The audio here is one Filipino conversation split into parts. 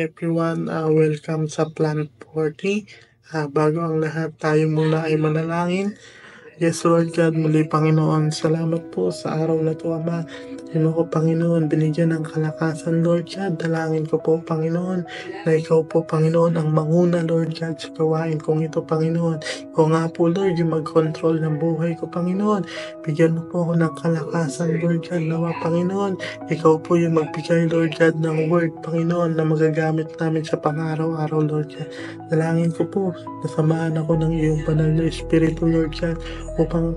everyone. Welcome sa Plan 40. Bago ang lahat, tayo muna ay manalangin. Yes, Lord God, muli Panginoon, salamat po sa araw na to, Ama. Yun ako, Panginoon, binigyan ng kalakasan, Lord God. Dalangin ko po, Panginoon, na ikaw po, Panginoon, ang manguna, Lord God, sa gawain kong ito, Panginoon. Ikaw nga po, Lord, yung mag-control ng buhay ko, Panginoon. Bigyan mo po ako ng kalakasan, Lord God, nawa, Panginoon. Ikaw po yung magbigay, Lord God, ng word, Panginoon, na magagamit namin sa pang-araw-araw, Lord God. Dalangin ko po, nasamahan ako ng iyong banal na Espiritu, Lord God, upang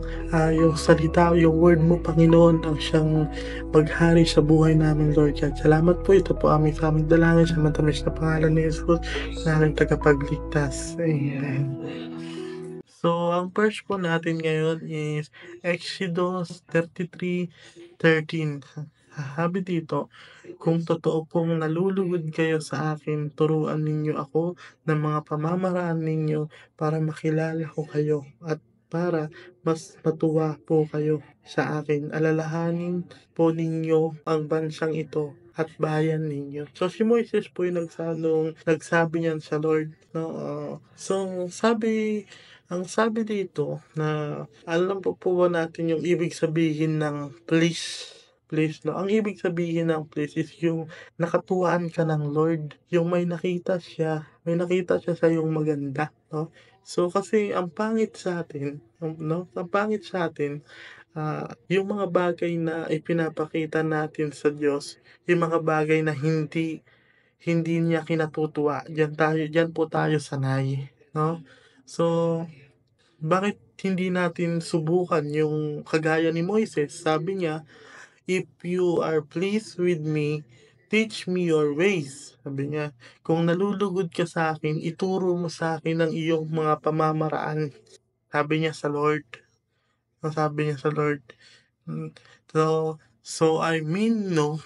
yung salita, yung word mo, Panginoon, ang siyang maghari sa buhay namin, Lord God. Salamat po, ito po aming dalangin sa matamis na pangalan ni Jesus, na aming tagapagligtas. Amen. So, ang verse po natin ngayon is Exodus 33:13. Sabi dito, kung totoo pong nalulugod kayo sa akin, turuan ninyo ako ng mga pamamaraan ninyo para makilala ko kayo at para mas matuwa po kayo sa akin. Alalahanin po ninyo ang bansang ito at bayan ninyo. So si Moises po yung nagsabi niyan sa Lord, no? So ang sabi dito na alam po ba natin yung ibig sabihin ng please? Please, no? Ang ibig sabihin ng please is yung nakatuwaan ka ng Lord. Yung may nakita siya sa yung maganda, no? So kasi ang pangit sa atin, no? Ang pangit sa atin, yung mga bagay na ipinapakita natin sa Diyos, yung mga bagay na hindi hindi niya kinatutuwa, diyan po tayo sanay, no? So bakit hindi natin subukan yung kagaya ni Moises? Sabi niya, "If you are pleased with me, teach me your ways." Sabi niya, "Kung nalulugod ka sa akin, ituro mo sa akin ang iyong mga pamamaraan." Sabi niya sa Lord. Sabi niya sa Lord. Mm, So, so I mean no,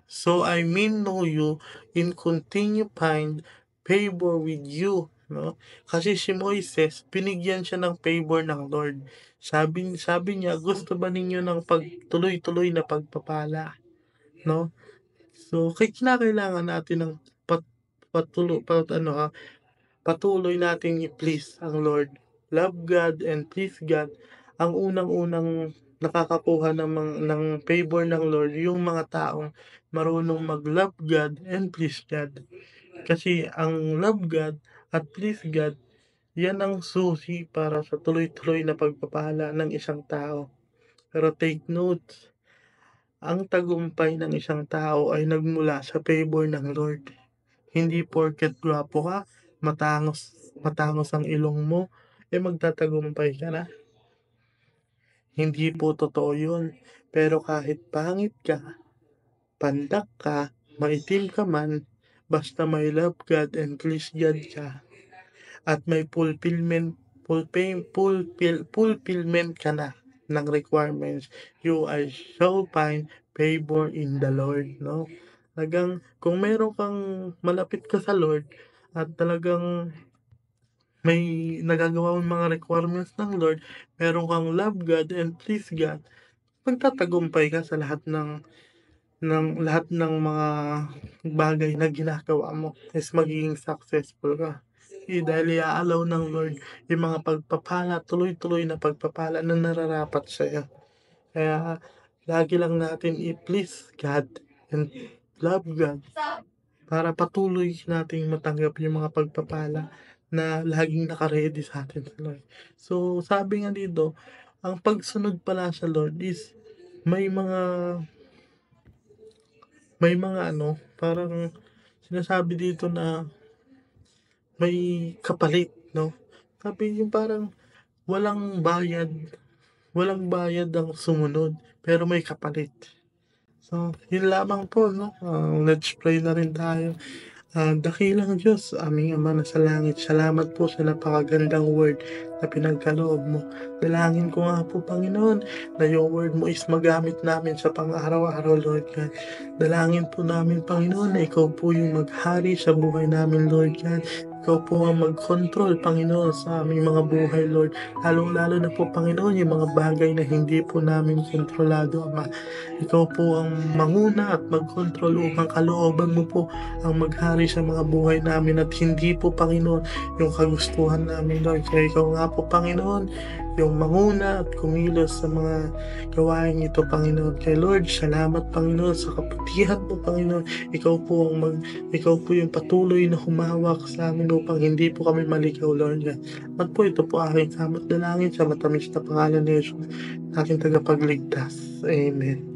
so I mean know you and continue find favor with you, no? Kasi si Moises, binigyan siya ng favor ng Lord. Sabi niya, gusto ba ninyo ng pagtuloy-tuloy na pagpapala, no? So, kinakailangan natin ng patuloy nating i-please ang Lord. Love God and please God. Ang unang-unang nakakakuha ng favor ng Lord, yung mga taong marunong mag-love God and please God. Kasi ang love God at please God, yan ang susi para sa tuloy-tuloy na pagpapala ng isang tao. Pero take note, ang tagumpay ng isang tao ay nagmula sa favor ng Lord. Hindi porket gwapo ka, matangos ang ilong mo, magtatagumpay ka na. Hindi po totoo yun. Pero kahit pangit ka, pandak ka, maitim ka man, basta may love God and please God ka, at may fulfillment ka na ng requirements, you are shall find favor in the Lord, no? Talagang kung meron kang malapit ka sa Lord at talagang may nagagawa mong mga requirements ng Lord, meron kang love God and please God, magtatagumpay ka sa lahat ng mga bagay na ginagawa mo is magiging successful ka. Dahil iaalaw ng Lord yung mga pagpapala, tuloy-tuloy na pagpapala na nararapat sa'yo. Kaya lagi lang natin i-please God and love God para patuloy nating matanggap yung mga pagpapala na laging naka-ready sa atin sa Lord. So, sabi nga dito, ang pagsunod pala sa Lord is may mga parang sinasabi dito na may kapalit, no? Sabi yung parang walang bayad, walang bayad ang sumunod, pero may kapalit. So, yun lamang po, no? Let's pray na rin tayo. Dakilang Diyos, aming Ama na sa langit, salamat po sa napakagandang word na pinagkaloob mo. Dalangin ko nga po, Panginoon, na yung word mo is magamit namin sa pang-araw-araw, Lord God. Dalangin po namin, Panginoon, na ikaw po yung maghari sa buhay namin, Lord God. Ikaw po ang mag-control, Panginoon, sa aming mga buhay, Lord. Lalong-lalo na po, Panginoon, yung mga bagay na hindi po namin kontrolado, Ama. Ikaw po ang manguna at mag-control upang kalooban mo po ang maghari sa mga buhay namin at hindi po, Panginoon, yung kagustuhan namin, Lord. Kaya ikaw nga po, Panginoon, yung manguna at kumilos sa mga gawain ito, Panginoon. Kaya Lord, salamat, Panginoon, sa kaputihan mo, Panginoon. Ikaw po yung patuloy na humawak sa amin upang hindi po kami maligaw, Lord. At po ito po aking kamat dalangin sa matamis na pangalan ni Jesus, aking tagapagligtas. Amen.